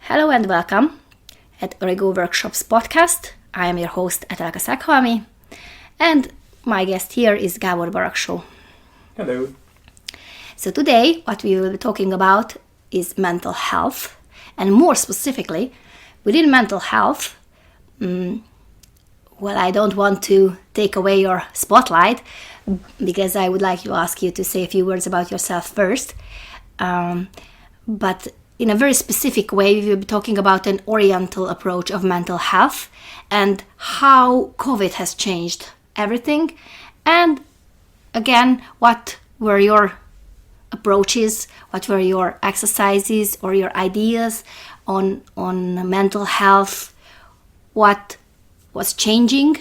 Hello and welcome at Origo Workshops podcast. I am your host Etelka Szeghalmi, and my guest here is Gábor Barakso. Hello. So today what we will be talking about is mental health, and more specifically within mental health. I don't want to take away your spotlight because I would like to ask you to say a few words about yourself first. But in a very specific way, we will be talking about an Oriental approach of mental health and how COVID has changed everything. And again, what were your approaches, what were your exercises or your ideas on mental health, what was changing,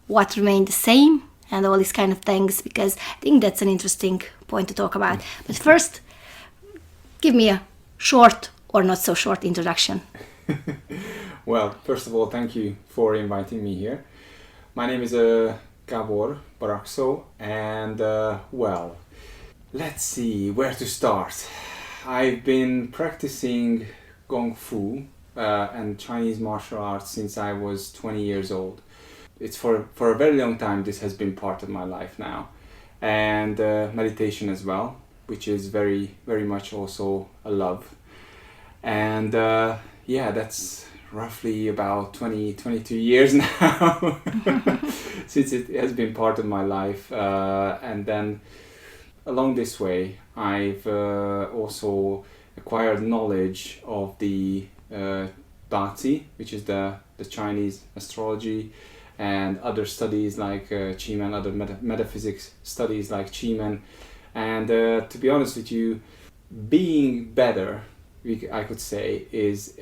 what remained the same, and all these kind of things, because I think that's an interesting point to talk about. But first, give me a short or not so short introduction. Well, first of all, thank you for inviting me here. My name is Gábor Barakso, and let's see where to start. I've been practicing Kung Fu and Chinese martial arts since I was 20 years old. It's for a very long time this has been part of my life now, and meditation as well, which is very, very much also a love. And that's roughly about 22 years now since it has been part of my life. And then along this way, I've also acquired knowledge of the Dazi, which is the Chinese astrology, and other studies like Qi-men, other metaphysics studies like Qi-men. And to be honest with you, being better, I could say,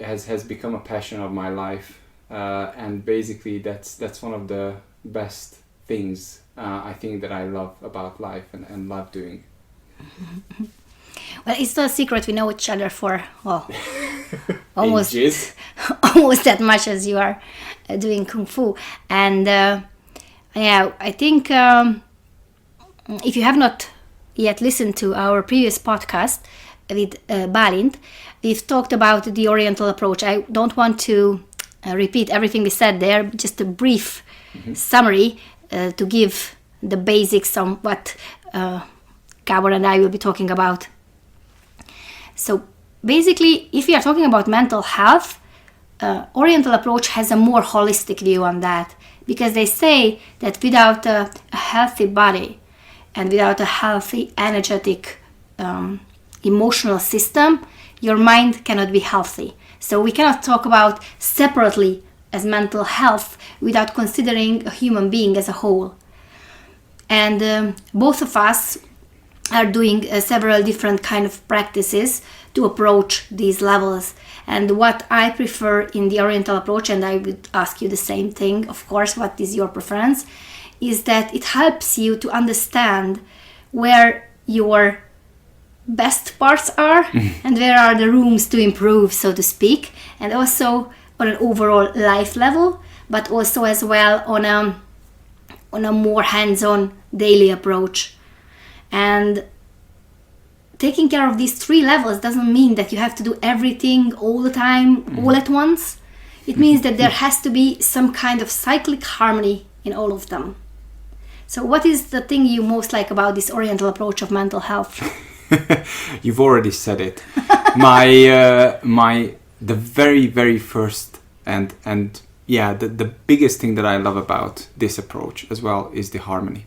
has become a passion of my life, and basically that's one of the best things I think that I love about life and love doing. Well, it's not a secret, we know each other for almost Ages. almost that much as you are doing Kung Fu. And I think if you have not yet listened to our previous podcast with Balint, we've talked about the Oriental approach. I don't want to repeat everything we said there, just a brief summary to give the basics on what Gábor and I will be talking about. So basically, if we are talking about mental health, Oriental approach has a more holistic view on that, because they say that without a healthy body and without a healthy, energetic, emotional system, your mind cannot be healthy. So we cannot talk about separately as mental health without considering a human being as a whole. And both of us are doing several different kind of practices to approach these levels. And what I prefer in the Oriental approach, and I would ask you the same thing, of course, what is your preference, is that it helps you to understand where your best parts are and where are the rooms to improve, so to speak, and also on an overall life level, but also as well on a more hands-on daily approach. And taking care of these three levels doesn't mean that you have to do everything all the time, all at once. It means that there has to be some kind of cyclic harmony in all of them. So what is the thing you most like about this Oriental approach of mental health? You've already said it. The very, very first and the biggest thing that I love about this approach as well is the harmony.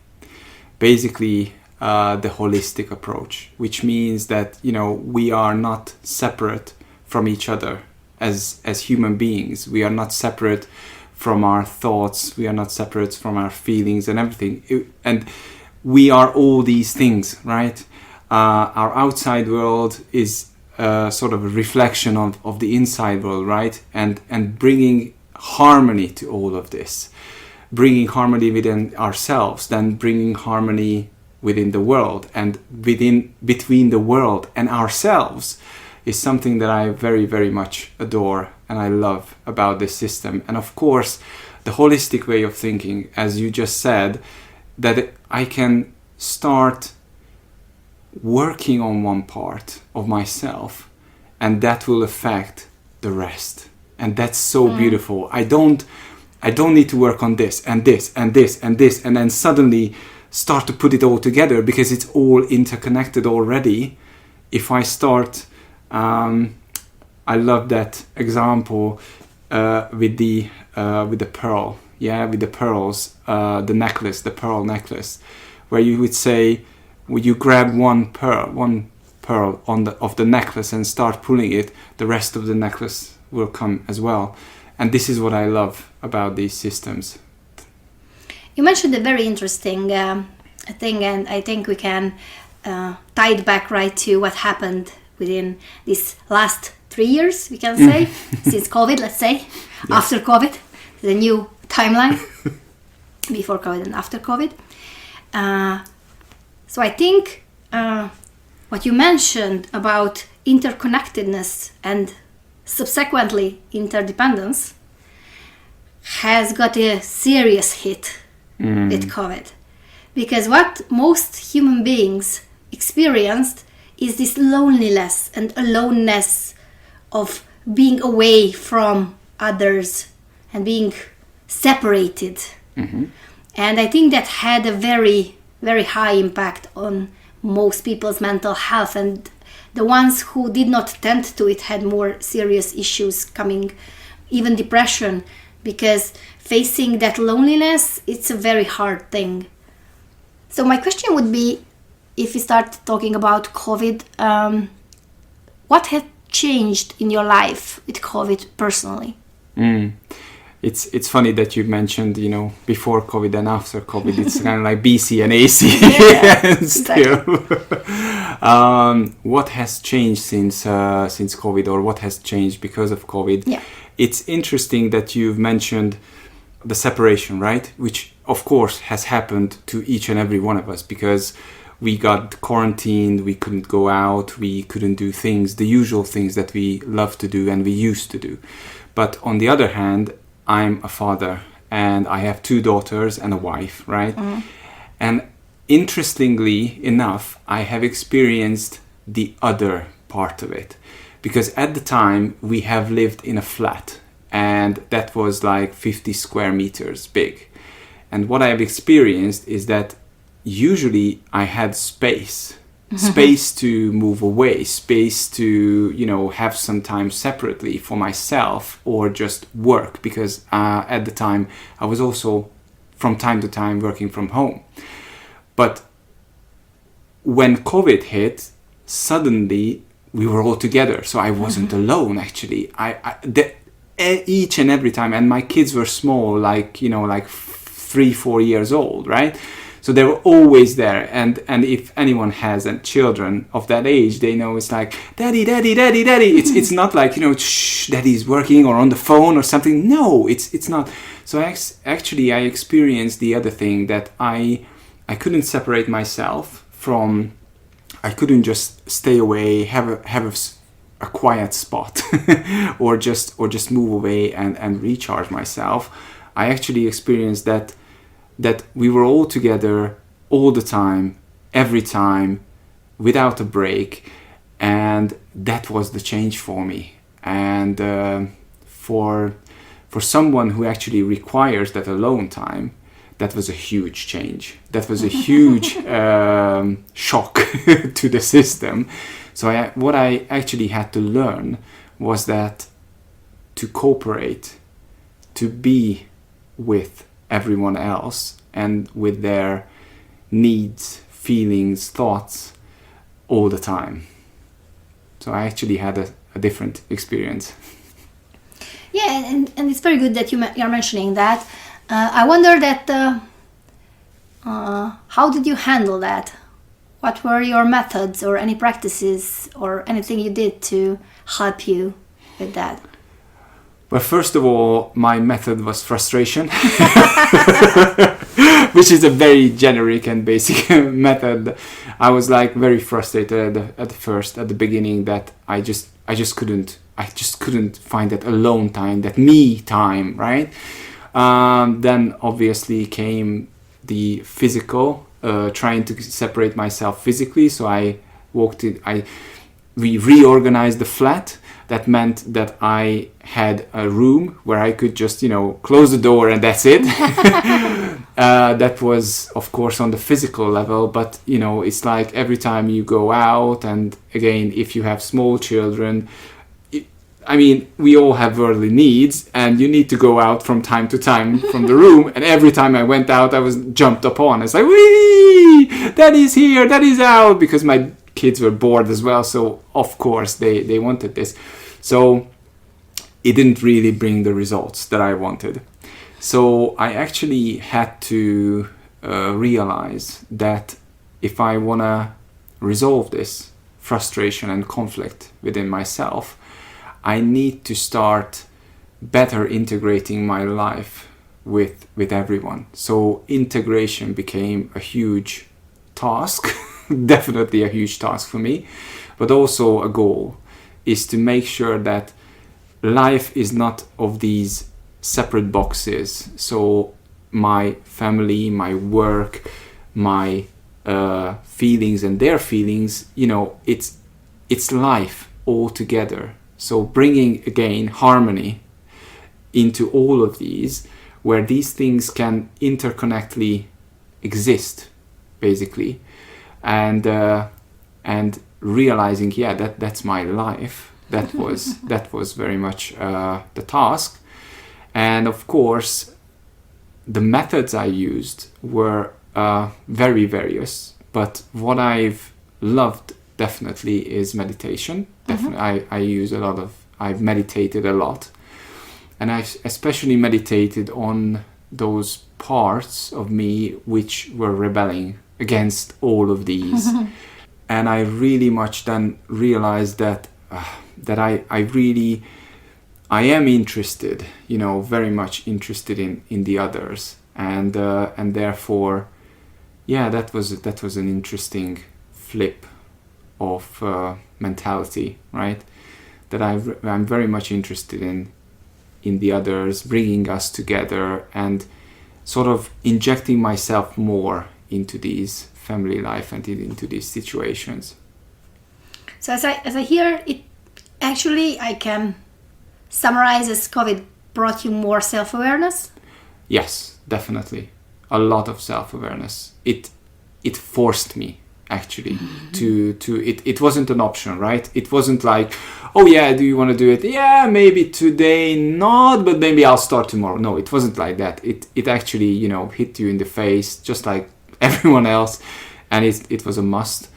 Basically, the holistic approach, which means that, we are not separate from each other as human beings. We are not separate from our thoughts. We are not separate from our feelings and everything. And we are all these things, right? Our outside world is sort of a reflection of the inside world, right? And bringing harmony to all of this, bringing harmony within ourselves, then bringing harmony within the world, and between the world and ourselves is something that I very, very much adore and I love about this system. And of course, the holistic way of thinking, as you just said, that I can start working on one part of myself and that will affect the rest. And that's so beautiful. I don't need to work on this and this and this and this, and then suddenly start to put it all together, because it's all interconnected already. If I start, I love that example with the pearl, with the pearls, the pearl necklace, where you would say, when you grab one pearl of the necklace and start pulling it, the rest of the necklace will come as well. And this is what I love about these systems. You mentioned a very interesting thing, and I think we can tie it back right to what happened within these last 3 years, we can say, since COVID, let's say, yes. After COVID, the new timeline, before COVID and after COVID. So I think what you mentioned about interconnectedness and subsequently interdependence has got a serious hit with COVID. Because what most human beings experienced is this loneliness and aloneness of being away from others and being separated. Mm-hmm. And I think that had a very, very high impact on most people's mental health, and the ones who did not tend to it had more serious issues coming, even depression, because facing that loneliness, it's a very hard thing. So my question would be, if we start talking about COVID, what had changed in your life with COVID personally? It's funny that you mentioned, before COVID and after COVID. It's kind of like BC and AC. Yeah, still. What has changed since COVID, or what has changed because of COVID? Yeah. It's interesting that you've mentioned the separation, right? Which of course has happened to each and every one of us, because we got quarantined, we couldn't go out, we couldn't do the usual things that we love to do and we used to do. But on the other hand, I'm a father and I have 2 daughters and a wife, right? Mm. And interestingly enough, I have experienced the other part of it, because at the time we have lived in a flat, and that was like 50 square meters big. And what I have experienced is that usually I had space to move away, space to, have some time separately for myself or just work, because at the time I was also from time to time working from home. But when COVID hit, suddenly we were all together. So I wasn't alone, actually. Each and every time, and my kids were small, like 3-4 years old, right? So they were always there, and if anyone has children of that age, they know it's like, daddy, daddy, daddy, daddy. It's not like, shh, daddy's working or on the phone or something. No, it's not. So I experienced the other thing, that I couldn't separate myself from, I couldn't just stay away, have a quiet spot or just move away and recharge myself. I actually experienced that we were all together all the time, every time, without a break, and that was the change for me. And for someone who actually requires that alone time, that was a huge change. That was a huge shock to the system. So what I actually had to learn was that to cooperate, to be with everyone else and with their needs, feelings, thoughts all the time. So I actually had a different experience. Yeah, and it's very good that you're mentioning that. I wonder that how did you handle that? What were your methods or any practices or anything you did to help you with that? Well, first of all, my method was frustration, which is a very generic and basic method. I was like very frustrated at the beginning, that I just couldn't find that alone time, that me time, right? Then obviously came the physical, trying to separate myself physically. So I walked in, we reorganized the flat. that meant that I had a room where I could just, close the door and that's it. That was, of course, on the physical level, but, it's like every time you go out, and again, if you have small children, we all have worldly needs, and you need to go out from time to time from the room, and every time I went out, I was jumped upon. It's like, wee! Daddy's here, Daddy's out, because my kids were bored as well, so of course they wanted this. So it didn't really bring the results that I wanted. So I actually had to realize that if I want to resolve this frustration and conflict within myself, I need to start better integrating my life with everyone. So integration became a huge task, definitely a huge task for me, but also a goal is to make sure that life is not of these separate boxes. So my family, my work, my feelings and their feelings, it's life all together. So bringing again harmony into all of these, where these things can interconnectedly exist, basically, and realizing, that's my life. That was very much the task. And of course, the methods I used were very various, but what I've loved definitely is meditation. Definitely, I've meditated a lot, and I've especially meditated on those parts of me which were rebelling against all of these. And I really much then realized that I am interested, very much interested in the others, and therefore, that was an interesting flip of mentality, right? That I'm very much interested in the others, bringing us together, and sort of injecting myself more into these family life and into these situations. So as I hear it, actually I can summarize as COVID brought you more self-awareness? Yes, definitely. A lot of self-awareness. It forced me actually to it wasn't an option, right? It wasn't like, oh yeah, do you want to do it? Yeah, maybe today not, but maybe I'll start tomorrow. No, it wasn't like that. It actually, hit you in the face just like everyone else, and it was a must.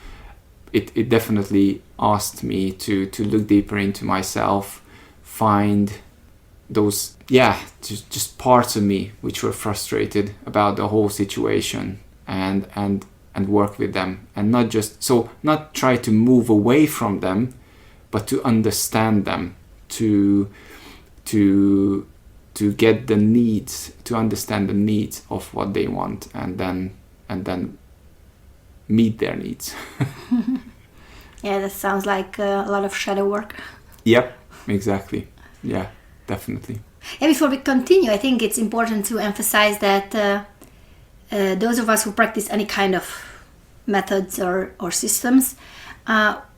It definitely asked me to look deeper into myself, find those just parts of me which were frustrated about the whole situation, and work with them, and not try to move away from them, but to understand them, to get the needs, to understand the needs of what they want, and then meet their needs. Yeah, that sounds like a lot of shadow work. Yep, exactly. Yeah, definitely. Yeah, before we continue, I think it's important to emphasize that those of us who practice any kind of methods or systems,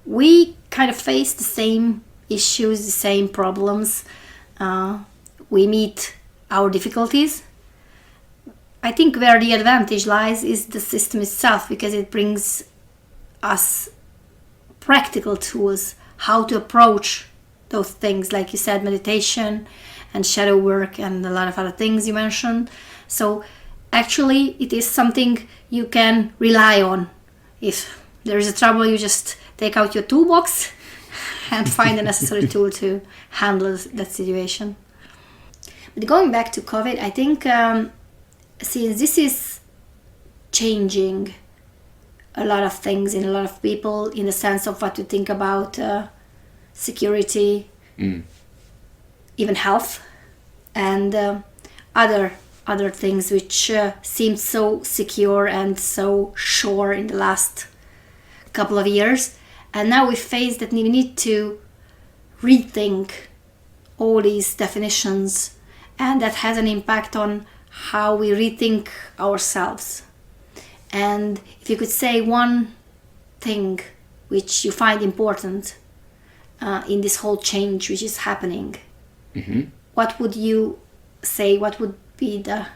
we kind of face the same issues, the same problems. We meet our difficulties. I think where the advantage lies is the system itself, because it brings us practical tools how to approach those things, like you said, meditation and shadow work and a lot of other things you mentioned. So actually it is something you can rely on. If there is a trouble, you just take out your toolbox and find the necessary tool to handle that situation. But going back to COVID, I think since this is changing a lot of things in a lot of people, in the sense of what to think about security, even health, and other things which seemed so secure and so sure in the last couple of years. And now we face that we need to rethink all these definitions, and that has an impact on how we rethink ourselves. And if you could say one thing which you find important in this whole change which is happening, Mm-hmm. what would you say? What would be the...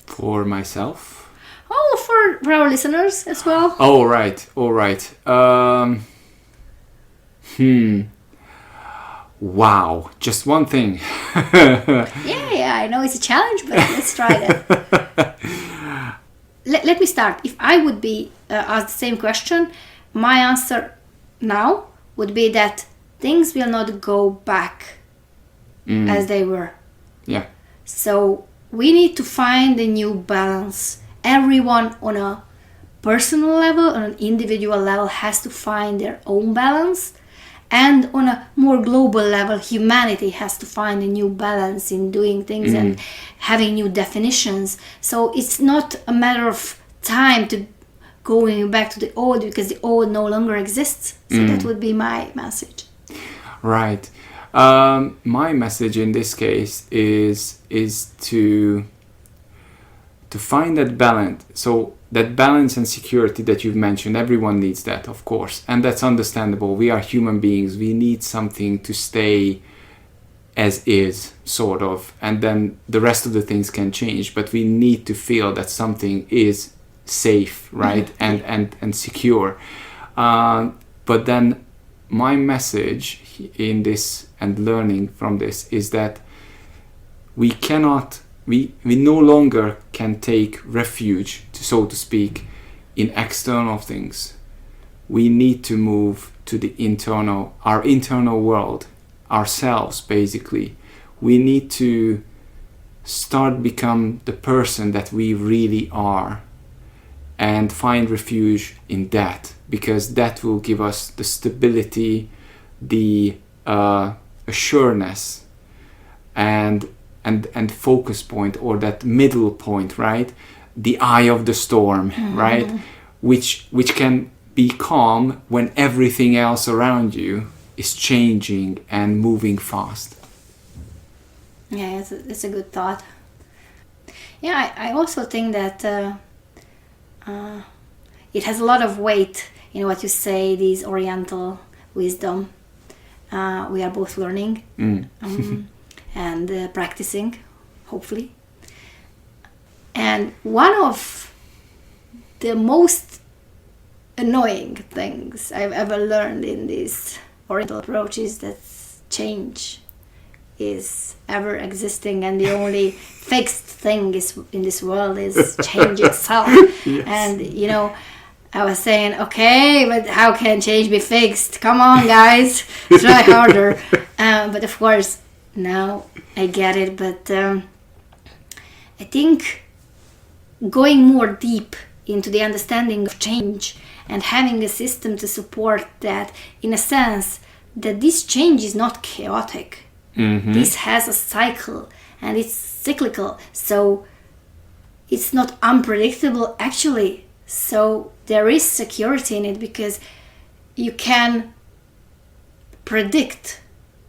For myself? For our listeners as well. Oh, right. All right. Wow. Just one thing. Yeah, I know it's a challenge, but let's try that. Let me start. If I would be asked the same question, my answer now would be that things will not go back as they were. Yeah. So we need to find a new balance. Everyone on a personal level, on an individual level, has to find their own balance. And on a more global level, humanity has to find a new balance in doing things and having new definitions. So it's not a matter of time to going back to the old, because the old no longer exists. So that would be my message. Right. My message in this case is to find that balance. So that balance and security that you've mentioned, everyone needs that, of course, and that's understandable. We are human beings. We need something to stay as is, sort of, and then the rest of the things can change, but we need to feel that something is safe, right? And secure. But then my message in this and learning from this is that we no longer can take refuge, so to speak, in external things. We need to move to our internal world, ourselves, basically. We need to start become the person that we really are and find refuge in that, because that will give us the stability, the assuredness, and focus point, or that middle point, right? The eye of the storm, right? Which can be calm when everything else around you is changing and moving fast. Yeah, it's a good thought. Yeah, I also think that it has a lot of weight in what you say, these Oriental wisdom. We are both learning. And practicing, hopefully. And one of the most annoying things I've ever learned in this Oriental approach is that change is ever existing, and the only fixed thing in this world is change itself. Yes. And I was saying, okay, but how can change be fixed? Come on, guys, try harder. But of course, now I get it, but I think going more deep into the understanding of change and having a system to support that, in a sense that this change is not chaotic. This has a cycle and it's cyclical, so it's not unpredictable actually. So there is security in it, because you can predict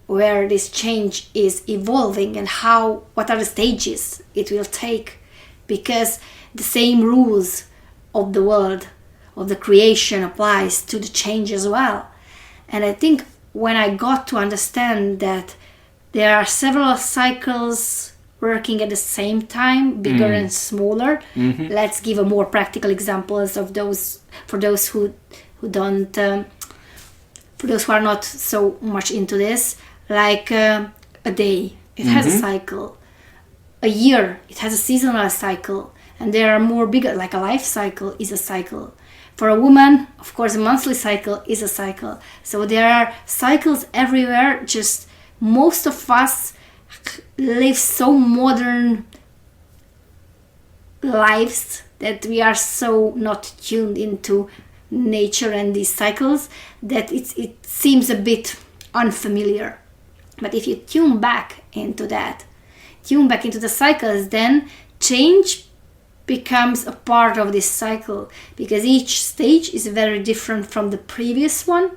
where this change is evolving and what are the stages it will take, because the same rules of the world, of the creation, applies to the change as well. And I think when I got to understand that there are several cycles working at the same time, bigger and smaller. Let's give a more practical examples of those for those who don't, for those who are not so much into this. Like a day, it has a cycle. A year, it has a seasonal cycle. And there are more bigger, like a life cycle is a cycle. For a woman, of course, a monthly cycle is a cycle. So there are cycles everywhere. Just most of us live so modern lives that we are so not tuned into nature and these cycles that it seems a bit unfamiliar. But if you tune back into the cycles, then change becomes a part of this cycle, because each stage is very different from the previous one,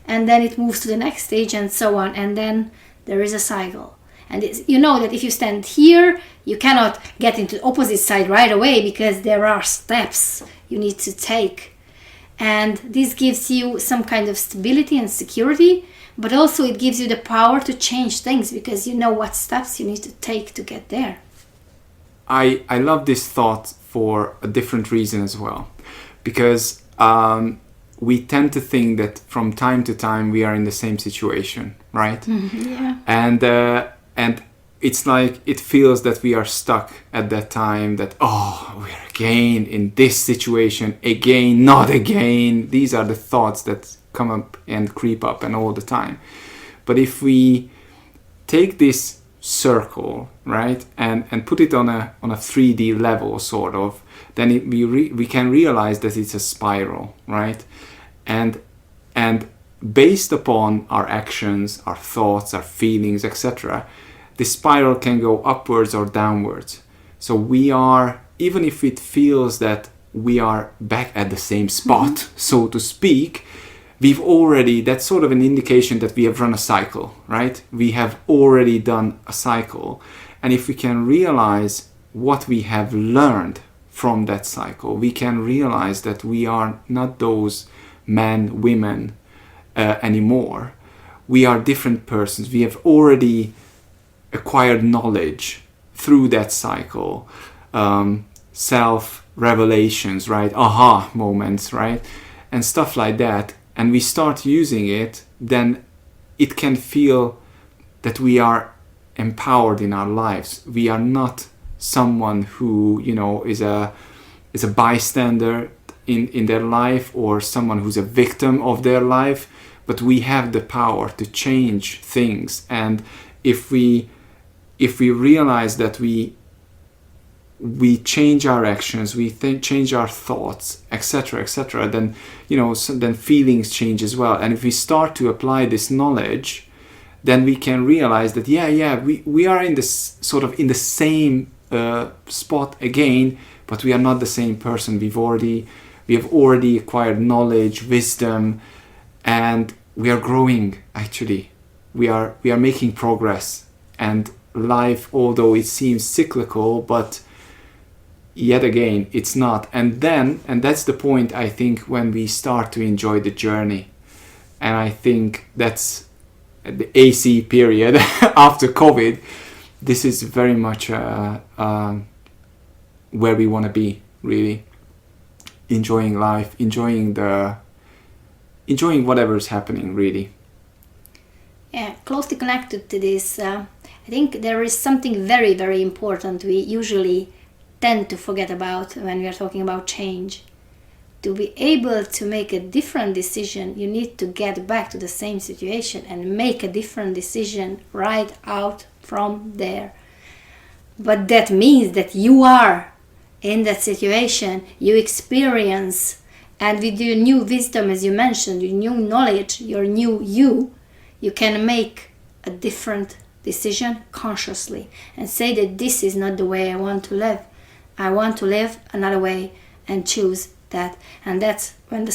and then it moves to the next stage and so on, and then there is a cycle. And you know that if you stand here, you cannot get into the opposite side right away, because there are steps you need to take. And this gives you some kind of stability and security, but also it gives you the power to change things because you know what steps you need to take to get there. I love this thought for a different reason as well, because we tend to think that from time to time we are in the same situation, right? Yeah. And it's like it feels that we are stuck at that time, that we're again in this situation, again, not again. These are the thoughts that come up and creep up and all the time. But if we take this circle, right, and put it on a 3D level, sort of, then we can realize that it's a spiral, right? And based upon our actions, our thoughts, our feelings, etc., the spiral can go upwards or downwards. So we are, even if it feels that we are back at the same spot, so to speak, that's sort of an indication that we have run a cycle, right? We have already done a cycle. And if we can realize what we have learned from that cycle, we can realize that we are not those men, women anymore. We are different persons. We have already acquired knowledge through that cycle, self-revelations, right? Aha moments, right? And stuff like that. And we start using it, then it can feel that we are empowered in our lives. We are not someone who, is a bystander in their life, or someone who's a victim of their life, but we have the power to change things. And if we realize that we change our actions, we change our thoughts, etc., then then feelings change as well. And if we start to apply this knowledge, then we can realize that we are in this sort of in the same spot again, but we are not the same person. We have already acquired knowledge, wisdom, and we are growing. Actually, we are making progress. And life, although it seems cyclical, but yet again it's not. And that's the point, I think, when we start to enjoy the journey. And I think that's the AC period after COVID. This is very much where we want to be, really. Enjoying life, enjoying whatever is happening, really. Yeah, closely connected to this, I think there is something very, very important we usually tend to forget about when we are talking about change. To be able to make a different decision, you need to get back to the same situation and make a different decision right out from there. But that means that you are in that situation, you experience, and with your new wisdom, as you mentioned, your new knowledge, your new you can make a different decision consciously and say that this is not the way I want to live. I want to live another way and choose that. And that's when the